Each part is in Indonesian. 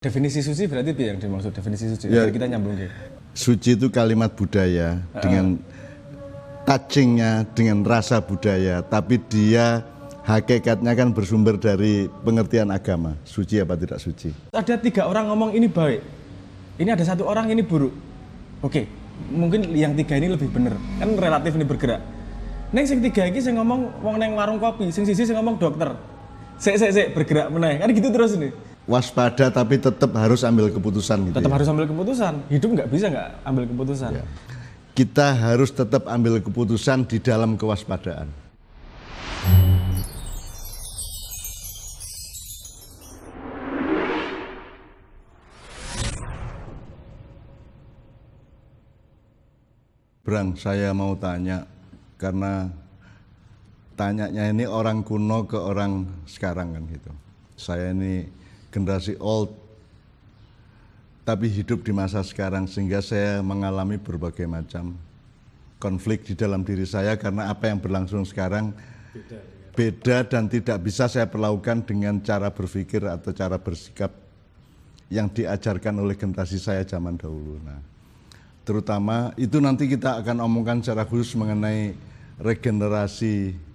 Definisi suci berarti itu yang dimaksud definisi suci. Ya, kita nyambung ya. Suci itu kalimat budaya dengan touchingnya, dengan rasa budaya, tapi dia hakikatnya kan bersumber dari pengertian agama, suci apa tidak suci. Ada 3 orang ngomong ini baik, ini ada 1 orang ini buruk. Oke, mungkin yang 3 ini lebih bener, kan relatif ini bergerak. Neng sing 3 ini saya ngomong wong neng warung kopi, sing sisi saya ngomong dokter. Sik bergerak meneh, kan gitu terus ini. Waspada tapi tetap harus ambil keputusan gitu. Tetap ya? harus ambil keputusan. Hidup nggak bisa nggak ambil keputusan. Ya. Kita harus tetap ambil keputusan di dalam kewaspadaan. Brang, saya mau tanya karena tanyanya ini orang kuno ke orang sekarang kan gitu. Saya ini generasi old, tapi hidup di masa sekarang sehingga saya mengalami berbagai macam konflik di dalam diri saya karena apa yang berlangsung sekarang beda dan tidak bisa saya perlakukan dengan cara berpikir atau cara bersikap yang diajarkan oleh generasi saya zaman dahulu. Nah, terutama itu nanti kita akan omongkan secara khusus mengenai regenerasi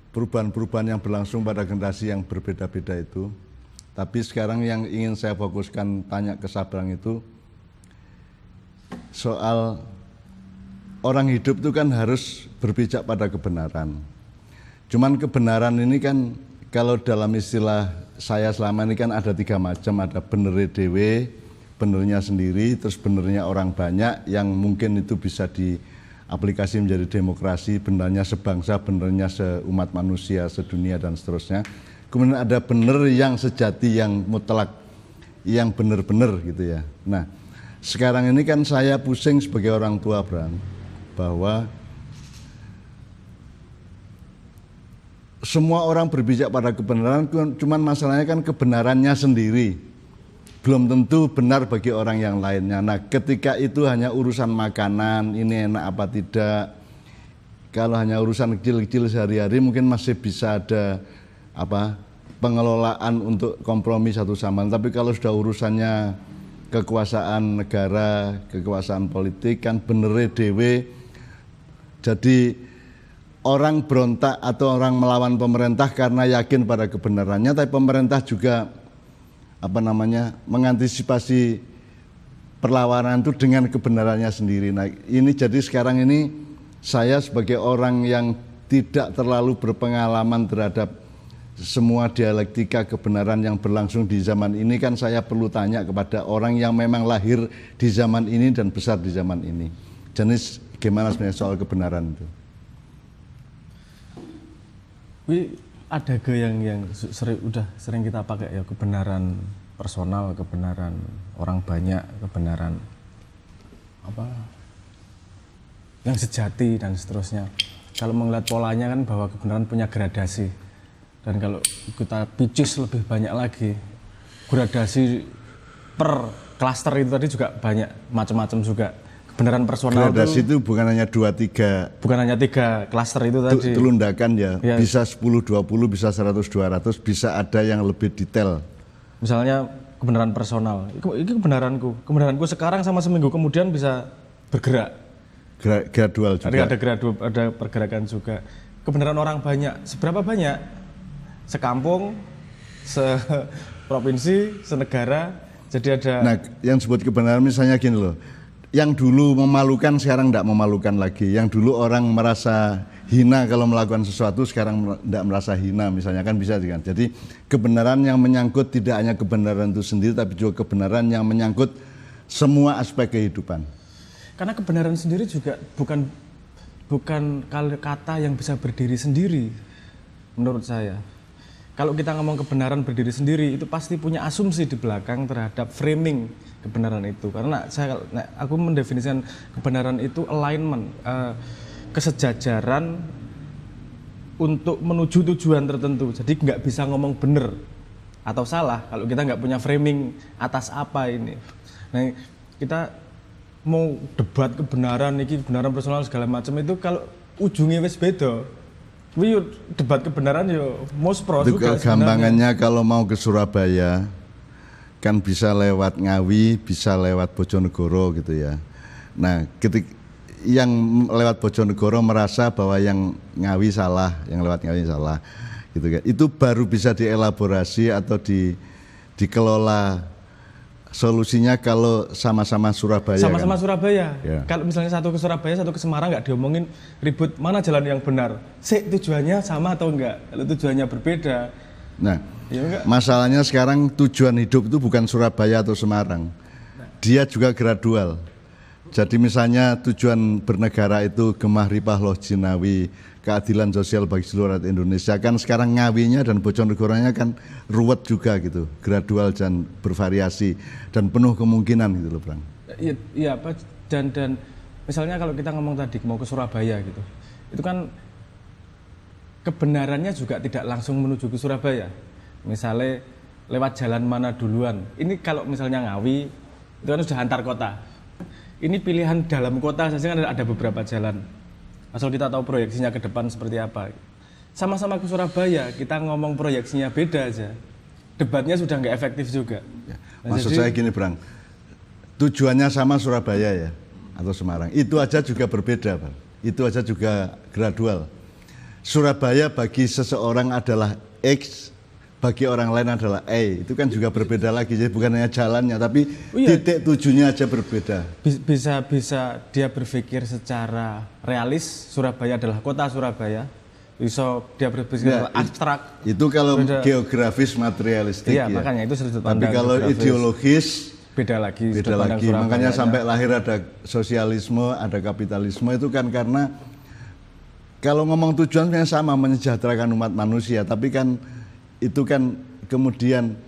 perubahan-perubahan yang berlangsung pada generasi yang berbeda-beda itu. Tapi sekarang yang ingin saya fokuskan tanya ke Sabrang itu soal orang hidup itu kan harus berpijak pada kebenaran. Cuman kebenaran ini kan kalau dalam istilah saya selama ini kan ada 3 macam, ada benernya dewe, benernya sendiri, terus benernya orang banyak yang mungkin itu bisa aplikasi menjadi demokrasi, benernya sebangsa, benernya seumat manusia, sedunia dan seterusnya. Kemudian ada bener yang sejati, yang mutlak, yang bener-bener gitu ya. Nah, sekarang ini kan saya pusing sebagai orang tua, Bram, bahwa semua orang berpijak pada kebenaran, cuman masalahnya kan kebenarannya sendiri belum tentu benar bagi orang yang lainnya. Nah, ketika itu hanya urusan makanan, ini enak apa tidak. Kalau hanya urusan kecil-kecil sehari-hari mungkin masih bisa ada pengelolaan untuk kompromi satu sama lain. Tapi kalau sudah urusannya kekuasaan negara, kekuasaan politik kan benernya dewe. Jadi orang berontak atau orang melawan pemerintah karena yakin pada kebenarannya, tapi pemerintah juga mengantisipasi perlawanan itu dengan kebenarannya sendiri. Nah, ini jadi sekarang ini saya sebagai orang yang tidak terlalu berpengalaman terhadap semua dialektika kebenaran yang berlangsung di zaman ini, kan saya perlu tanya kepada orang yang memang lahir di zaman ini dan besar di zaman ini. Jadi gimana sebenarnya soal kebenaran itu? Ada yang sering kita pakai ya, kebenaran personal, kebenaran orang banyak, kebenaran yang sejati dan seterusnya. Kalau melihat polanya kan bahwa kebenaran punya gradasi, dan kalau kita picis lebih banyak lagi, gradasi per klaster itu tadi juga banyak macam-macam juga. Kebenaran personal gradasi itu bukan hanya 2-3, bukan hanya 3 klaster itu tadi. Telundakan ya, bisa 10-20, bisa 100-200, bisa ada yang lebih detail. Misalnya kebenaran personal, ini kebenaranku sekarang sama seminggu kemudian bisa bergerak. Gradual juga. Ada pergerakan juga. Kebenaran orang banyak, seberapa banyak? Sekampung, seprovinsi, senegara. Jadi ada. Nah, yang disebut kebenaran misalnya gini loh. Yang dulu memalukan sekarang tidak memalukan lagi. Yang dulu orang merasa hina kalau melakukan sesuatu, sekarang tidak merasa hina misalnya, kan bisa kan. Jadi kebenaran yang menyangkut tidak hanya kebenaran itu sendiri, tapi juga kebenaran yang menyangkut semua aspek kehidupan. Karena kebenaran sendiri juga bukan kata yang bisa berdiri sendiri menurut saya. Kalau kita ngomong kebenaran berdiri sendiri, itu pasti punya asumsi di belakang terhadap framing kebenaran itu. Karena aku mendefinisikan kebenaran itu alignment, kesejajaran untuk menuju tujuan tertentu. Jadi nggak bisa ngomong benar atau salah kalau kita nggak punya framing atas apa ini. Nah, kita mau debat kebenaran, ini kebenaran personal segala macam itu kalau ujungnya wis beda. Debat kebenaran yo mospro juga. Gampangannya kalau mau ke Surabaya kan bisa lewat Ngawi, bisa lewat Bojonegoro gitu ya. Nah, yang lewat Bojonegoro merasa bahwa yang Ngawi salah, yang lewat Ngawi salah, gitu kan. Itu baru bisa dielaborasi atau dikelola solusinya kalau sama-sama Surabaya. Sama-sama kan? Surabaya. Ya. Kalau misalnya satu ke Surabaya, satu ke Semarang, nggak diomongin ribut mana jalan yang benar. Tujuannya sama atau enggak? Kalau tujuannya berbeda. Nah, ya masalahnya sekarang tujuan hidup itu bukan Surabaya atau Semarang. Dia juga gradual. Jadi misalnya tujuan bernegara itu Gemah Ripah Loh Jinawi, keadilan sosial bagi seluruh rakyat Indonesia, kan sekarang Ngawinya dan Bojonegoronya kan ruwet juga gitu, gradual dan bervariasi dan penuh kemungkinan gitu loh, Bang. Iya, Pak. Dan misalnya kalau kita ngomong tadi mau ke Surabaya gitu, itu kan kebenarannya juga tidak langsung menuju ke Surabaya. Misalnya lewat jalan mana duluan. Ini kalau misalnya Ngawi itu kan sudah antar kota. Ini pilihan dalam kota saja kan ada beberapa jalan. Asal kita tahu proyeksinya ke depan seperti apa. Sama-sama ke Surabaya, kita ngomong proyeksinya beda aja. Debatnya sudah nggak efektif juga. Ya. Maksud saya gini, Bang. Tujuannya sama Surabaya ya atau Semarang. Itu aja juga berbeda, Bang. Itu aja juga gradual. Surabaya bagi seseorang adalah X, bagi orang lain adalah E. Itu kan juga berbeda lagi. Jadi bukan hanya jalannya, tapi titik tujuannya aja berbeda. Bisa dia berpikir secara realis, Surabaya adalah kota Surabaya. Bisa dia berpikir abstrak. Itu kalau geografis materialistik ya. Makanya itu sudut pandang. Tapi kalau ideologis beda lagi. Makanya sampai lahir ada sosialisme, ada kapitalisme itu kan karena kalau ngomong tujuannya sama, menyejahterakan umat manusia, tapi kan itu kan kemudian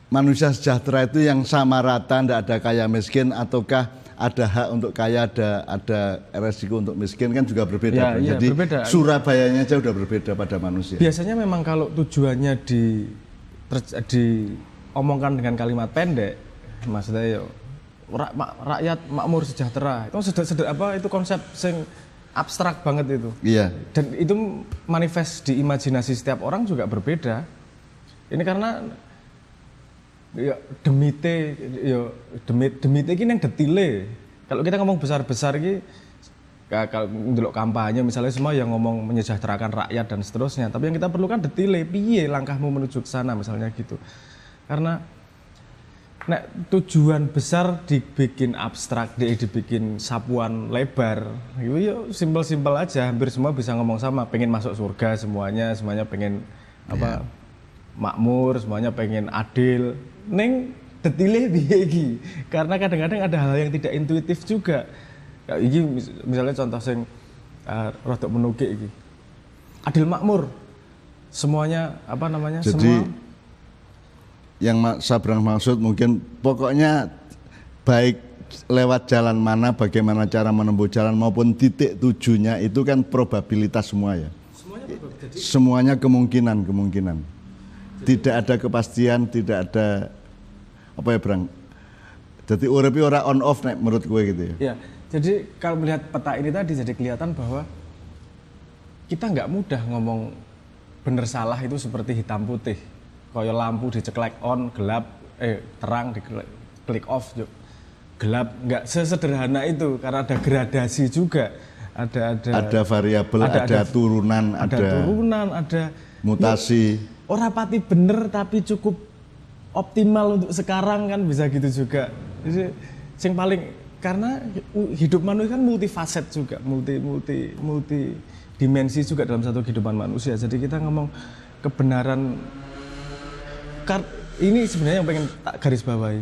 manusia sejahtera itu yang sama rata, tidak ada kaya miskin, ataukah ada hak untuk kaya, ada resiko untuk miskin, kan juga berbeda. Ya, jadi berbeda. Surabayanya aja udah berbeda pada manusia. Biasanya memang kalau tujuannya diomongkan dengan kalimat pendek, maksudnya rakyat makmur sejahtera, itu itu konsep yang abstrak banget itu. Iya. Dan itu manifest di imajinasi setiap orang juga berbeda. Ini karena ya demite ini yang detile. Kalau kita ngomong besar-besar ini, kalau ndelok kampanye misalnya semua yang ngomong menyejahterakan rakyat dan seterusnya, tapi yang kita perlukan detile, piye langkahmu menuju ke sana misalnya gitu. Karena tujuan besar dibikin abstrak, dibikin sapuan lebar, itu ya simpel-simpel aja, hampir semua bisa ngomong sama, pengen masuk surga semuanya pengen makmur, semuanya pengen adil. Neng detile piye iki? Karena kadang-kadang ada hal yang tidak intuitif juga. Iki misalnya contoh sing rodok menukik iki. Adil makmur. Semuanya Jadi, semua yang Sabrang maksud mungkin pokoknya baik lewat jalan mana, bagaimana cara menempuh jalan maupun titik tujunya itu kan probabilitas semua ya. Semuanya kemungkinan. Tidak ada kepastian, tidak ada apa ya, Brang. Jadi uripe ora on off nek menurut gue gitu ya. Ya, jadi kalau melihat peta ini tadi jadi kelihatan bahwa kita nggak mudah ngomong bener salah itu seperti hitam putih. Kayak lampu diceklek on, gelap, terang diklik off, gelap, nggak sesederhana itu karena ada gradasi juga, ada variabel, ada turunan, ada mutasi. Ora pati bener tapi cukup optimal untuk sekarang kan bisa gitu juga. Jadi yang paling karena hidup manusia kan multifaset juga, multi dimensi juga dalam satu kehidupan manusia. Jadi kita ngomong kebenaran. Ini sebenarnya yang pengen tak garis bawahi.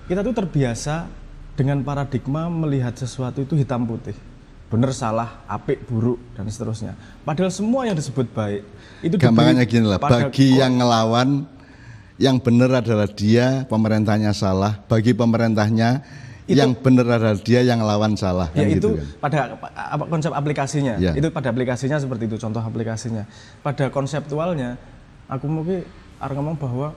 Kita tuh terbiasa dengan paradigma melihat sesuatu itu hitam putih, benar salah, apik buruk dan seterusnya. Padahal semua yang disebut baik itu gampangannya gini lah. Bagi yang ngelawan, yang benar adalah dia, pemerintahnya salah. Bagi pemerintahnya, yang benar adalah dia, yang ngelawan salah. Ya kan itu gitu, kan? Pada konsep aplikasinya. Ya. Itu pada aplikasinya seperti itu, contoh aplikasinya. Pada konseptualnya, aku mungkin harus ngomong bahwa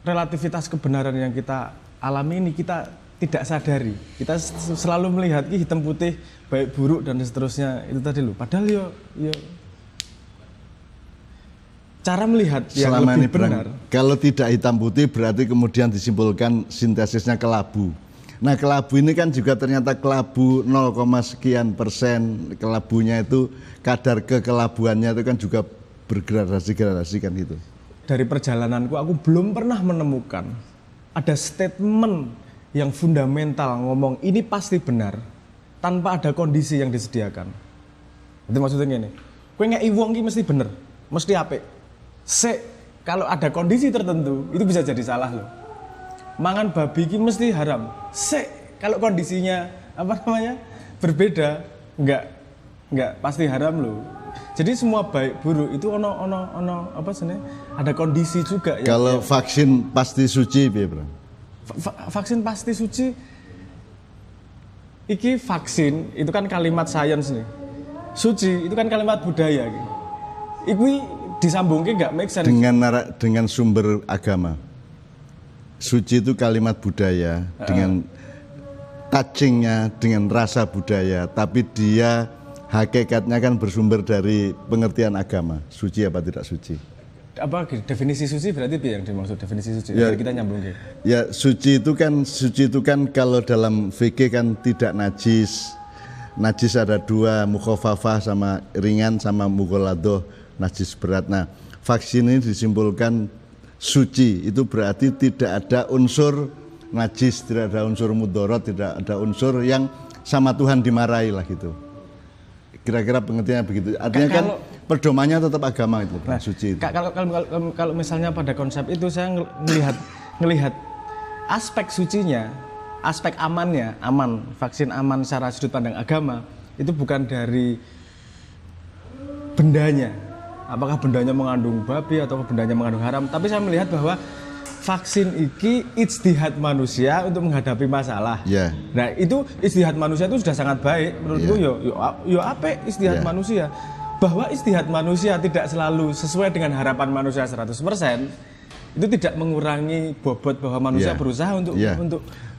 relativitas kebenaran yang kita alami ini kita tidak sadari. Kita selalu melihat hitam putih, baik buruk dan seterusnya itu tadi loh. Padahal yo cara melihat yang selama ini lebih benar. Kalau tidak hitam putih berarti kemudian disimpulkan sintesisnya kelabu. Nah kelabu ini kan juga ternyata kelabu 0, sekian persen, kelabunya itu kadar kekelabuannya itu kan juga bergradasi kan itu. Dari perjalananku aku belum pernah menemukan ada statement yang fundamental ngomong ini pasti benar tanpa ada kondisi yang disediakan. Itu maksudnya gini, kowe ngeki wong iki mesti bener, mesti apik. Kalau ada kondisi tertentu itu bisa jadi salah loh. Mangan babi ini mesti haram. Kalau kondisinya berbeda, enggak pasti haram loh. Jadi semua baik buruk itu ada kondisi juga. Kalau vaksin pasti suci, Bro. Vaksin pasti suci. Iki vaksin itu kan kalimat sains nih. Suci itu kan kalimat budaya. Iki disambungke nggak make sense dengan sumber agama. Suci itu kalimat budaya dengan touchingnya dengan rasa budaya, tapi dia hakikatnya kan bersumber dari pengertian agama. Suci apa tidak suci? Apa definisi suci berarti apa yang dimaksud definisi suci? Ya, kita nyambung ke. Ya suci itu kan kalau dalam fikih kan tidak najis. Najis ada dua, mukhafafah sama ringan sama mughaladoh, najis berat. Nah, vaksin ini disimpulkan suci, itu berarti tidak ada unsur najis, tidak ada unsur mudorot, tidak ada unsur yang sama Tuhan dimarahi lah gitu. Kira-kira pengertiannya begitu. Artinya kan pedomannya tetap agama itu, nah, suci itu. Kalau misalnya pada konsep itu saya ngelihat aspek sucinya, aspek amannya, vaksin aman secara sudut pandang agama itu bukan dari bendanya. Apakah bendanya mengandung babi atau bendanya mengandung haram? Tapi saya melihat bahwa vaksin iki ijtihad manusia untuk menghadapi masalah. Yeah. Nah, itu ijtihad manusia itu sudah sangat baik menurutku. Yo apik ijtihad manusia. Bahwa ijtihad manusia tidak selalu sesuai dengan harapan manusia 100%, itu tidak mengurangi bobot bahwa manusia berusaha untuk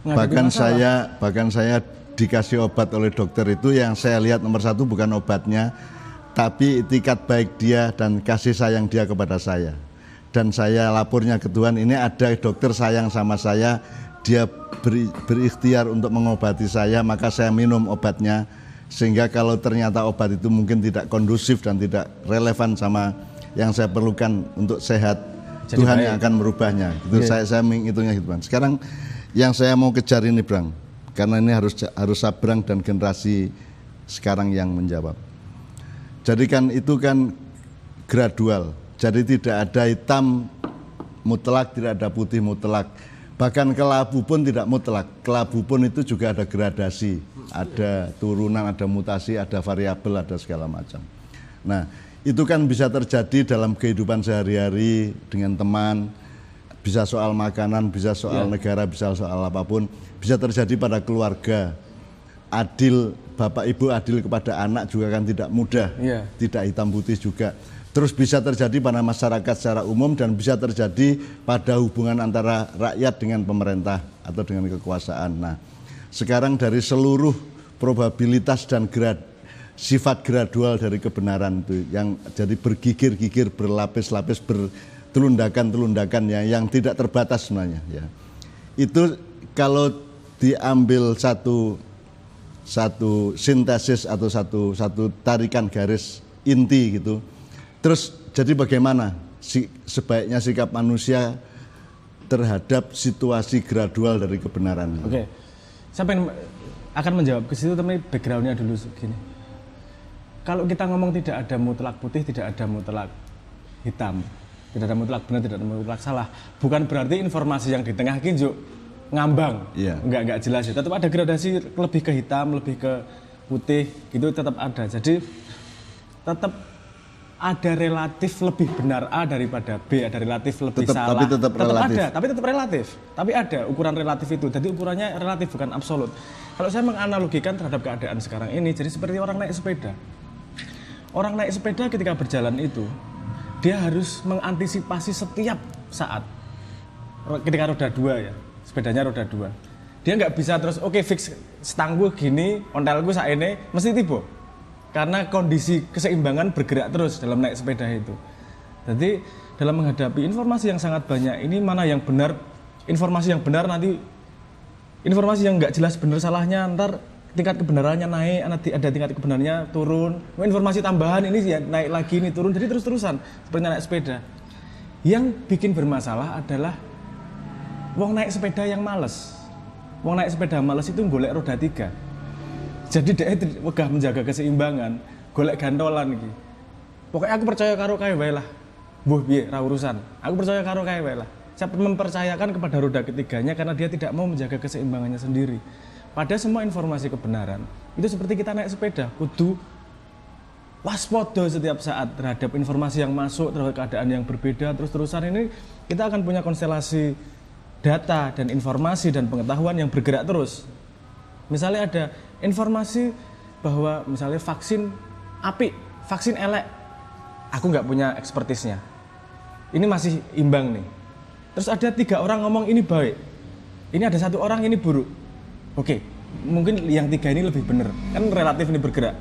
menghadapi masalah. Bahkan saya dikasih obat oleh dokter itu yang saya lihat nomor satu bukan obatnya, tapi itikat baik dia dan kasih sayang dia kepada saya. Dan saya lapornya ke Tuhan, ini ada dokter sayang sama saya, dia berikhtiar untuk mengobati saya, maka saya minum obatnya. Sehingga kalau ternyata obat itu mungkin tidak kondusif dan tidak relevan sama yang saya perlukan untuk sehat, jadi Tuhan yang akan merubahnya. Itu saya menghitungnya gitu, Bang. Sekarang yang saya mau kejar ini, Bang, karena ini harus Sabrang dan generasi sekarang yang menjawab. Jadi kan itu kan gradual. Jadi tidak ada hitam mutlak, tidak ada putih mutlak. Bahkan kelabu pun tidak mutlak. Kelabu pun itu juga ada gradasi, ada turunan, ada mutasi, ada variabel, ada segala macam. Nah, itu kan bisa terjadi dalam kehidupan sehari-hari dengan teman, bisa soal makanan, bisa soal negara, bisa soal apapun, bisa terjadi pada keluarga. Adil, bapak ibu adil kepada anak juga kan tidak mudah, tidak hitam putih juga. Terus bisa terjadi pada masyarakat secara umum dan bisa terjadi pada hubungan antara rakyat dengan pemerintah atau dengan kekuasaan. Nah, sekarang dari seluruh probabilitas dan sifat gradual dari kebenaran itu yang jadi bergigir-gigir, berlapis-lapis, bertelundakan-telundakan yang tidak terbatas sebenarnya. Ya. Itu kalau diambil satu sintesis atau satu tarikan garis inti gitu. Terus jadi bagaimana sebaiknya sikap manusia terhadap situasi gradual dari kebenaran? Oke, saya akan menjawab ke situ, tapi backgroundnya dulu segini. Kalau kita ngomong tidak ada mutlak putih, tidak ada mutlak hitam, tidak ada mutlak benar, tidak ada mutlak salah, bukan berarti informasi yang di tengah kinjuk ngambang, nggak jelas ya. Tetap ada gradasi lebih ke hitam, lebih ke putih, gitu tetap ada. Jadi tetap ada relatif lebih benar A daripada B, ada relatif lebih salah. Tapi tetap relatif. Ada, tapi tetap relatif. Tapi ada ukuran relatif itu. Jadi ukurannya relatif bukan absolut. Kalau saya menganalogikan terhadap keadaan sekarang ini, jadi seperti orang naik sepeda. Orang naik sepeda ketika berjalan itu, dia harus mengantisipasi setiap saat. Ketika roda dua ya, sepedanya roda dua. Dia nggak bisa terus, oke, fix stangku gini, ontelku saat ini, mesti tiba. Karena kondisi keseimbangan bergerak terus dalam naik sepeda itu. Jadi dalam menghadapi informasi yang sangat banyak ini, mana yang benar, informasi yang benar nanti, informasi yang nggak jelas benar salahnya, ntar tingkat kebenarannya naik, ada tingkat kebenarannya turun, informasi tambahan ini ya naik lagi, ini turun, jadi terus-terusan seperti naik sepeda. Yang bikin bermasalah adalah wong naik sepeda yang males. Wong naik sepeda males itu golek roda 3. Jadi dia wegah menjaga keseimbangan, golek gantolan iki. Pokoknya aku percaya karo kae wae lah. Mbuh piye ra urusan. Aku percaya karo kae wae lah. Saya mempercayakan kepada roda ketiganya karena dia tidak mau menjaga keseimbangannya sendiri. Pada semua informasi kebenaran, itu seperti kita naik sepeda, kudu waspada setiap saat terhadap informasi yang masuk, terhadap keadaan yang berbeda, terus-terusan ini kita akan punya konstelasi data dan informasi dan pengetahuan yang bergerak terus. Misalnya ada informasi bahwa misalnya vaksin apik, vaksin elek, aku nggak punya ekspertisnya. Ini masih imbang nih. Terus ada 3 orang ngomong ini baik, ini ada 1 orang ini buruk. Oke, mungkin yang 3 ini lebih bener, kan relatif ini bergerak.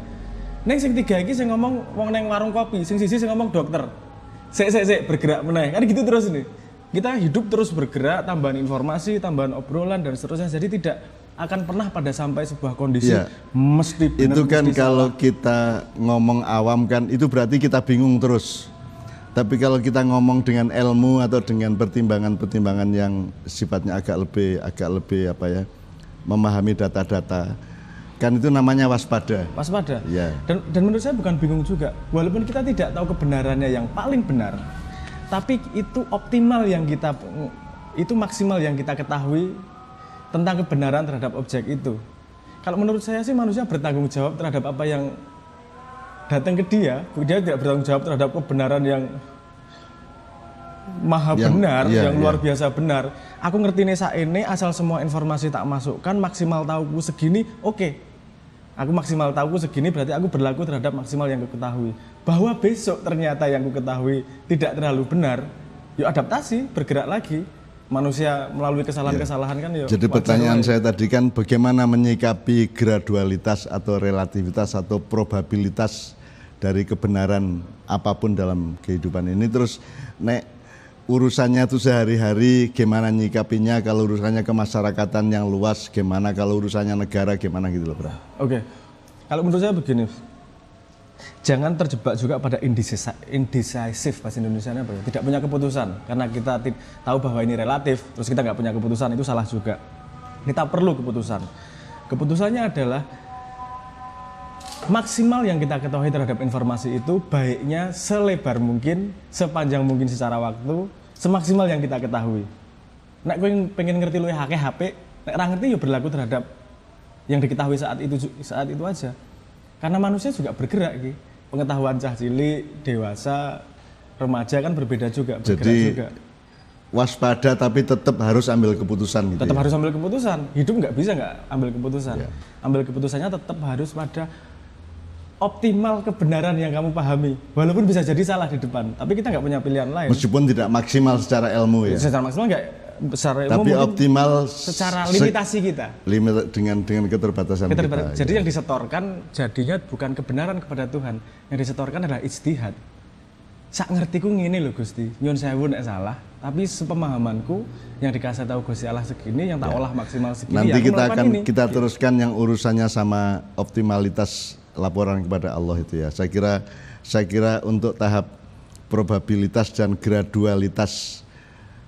Neng sing 3 ini saya ngomong wong neng warung kopi, sing sisi saya ngomong dokter. Sik bergerak meneh, kan gitu terus nih. Kita hidup terus bergerak, tambahan informasi, tambahan obrolan dan seterusnya. Jadi tidak akan pernah pada sampai sebuah kondisi mesti benar. Itu kan mesti kalau salah. kita ngomong awam kan itu berarti kita bingung terus. Tapi kalau kita ngomong dengan ilmu atau dengan pertimbangan-pertimbangan yang sifatnya agak lebih apa ya, memahami data-data, kan itu namanya waspada. Waspada. Ya. Dan menurut saya bukan bingung juga. Walaupun kita tidak tahu kebenarannya yang paling benar, tapi itu optimal yang kita, itu maksimal yang kita ketahui tentang kebenaran terhadap objek itu. Kalau menurut saya sih manusia bertanggung jawab terhadap apa yang datang ke dia tidak bertanggung jawab terhadap kebenaran yang maha benar, yang luar biasa benar. Aku ngerti nih saat ini, asal semua informasi tak masukkan, maksimal tahuku segini, oke. Aku maksimal tahuku segini berarti aku berlaku terhadap maksimal yang aku ketahui. Bahwa besok ternyata yang aku ketahui tidak terlalu benar, yuk adaptasi, bergerak lagi. Manusia melalui kesalahan-kesalahan kan yuk. Jadi pertanyaan saya tadi kan bagaimana menyikapi gradualitas atau relativitas atau probabilitas dari kebenaran apapun dalam kehidupan ini. Terus nek urusannya itu sehari-hari gimana nyikapinya, kalau urusannya kemasyarakatan yang luas gimana, kalau urusannya negara gimana gitu loh, Bro. Oke. Kalau menurut saya begini, jangan terjebak juga pada indecisive, bahasa Indonesianya apa ya? Tidak punya keputusan, karena kita tahu bahwa ini relatif, terus kita nggak punya keputusan, itu salah juga. Kita perlu keputusan. Keputusannya adalah maksimal yang kita ketahui terhadap informasi itu baiknya selebar mungkin, sepanjang mungkin secara waktu, semaksimal yang kita ketahui. Nek kowe pengen ngerti luwih akeh HP, nek ora ngerti ya berlaku terhadap yang diketahui saat itu aja. Karena manusia juga bergerak iki. Pengetahuan cah cilik, dewasa, remaja kan berbeda juga, bergerak jadi, juga. Waspada tapi tetap harus ambil keputusan gitu. Tetap harus ambil keputusan. Hidup nggak bisa nggak ambil keputusan. Ambil keputusannya tetap harus pada optimal kebenaran yang kamu pahami. Walaupun bisa jadi salah di depan, tapi kita nggak punya pilihan lain. Meskipun tidak maksimal secara ilmu ya. Secara maksimal nggak, secara ilmu tapi optimal secara limitasi kita. Limit dengan keterbatasan kita. Jadi yang disetorkan jadinya bukan kebenaran kepada Tuhan. Yang disetorkan adalah ijtihad. Sak ngertiku ngene lho Gusti, nyun sewu nek salah, tapi sepemahamanku yang dikasih tahu Gusti Allah segini, yang tak olah maksimal segini. Nanti ya, kita akan kita teruskan yang urusannya sama optimalitas laporan kepada Allah itu ya. Saya kira untuk tahap probabilitas dan gradualitas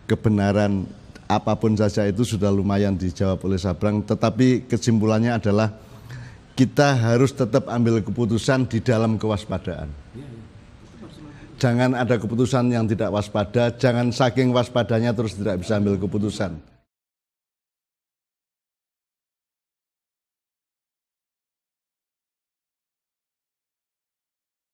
kebenaran apapun saja itu sudah lumayan dijawab oleh Sabrang, tetapi kesimpulannya adalah kita harus tetap ambil keputusan di dalam kewaspadaan. Jangan ada keputusan yang tidak waspada, jangan saking waspadanya terus tidak bisa ambil keputusan.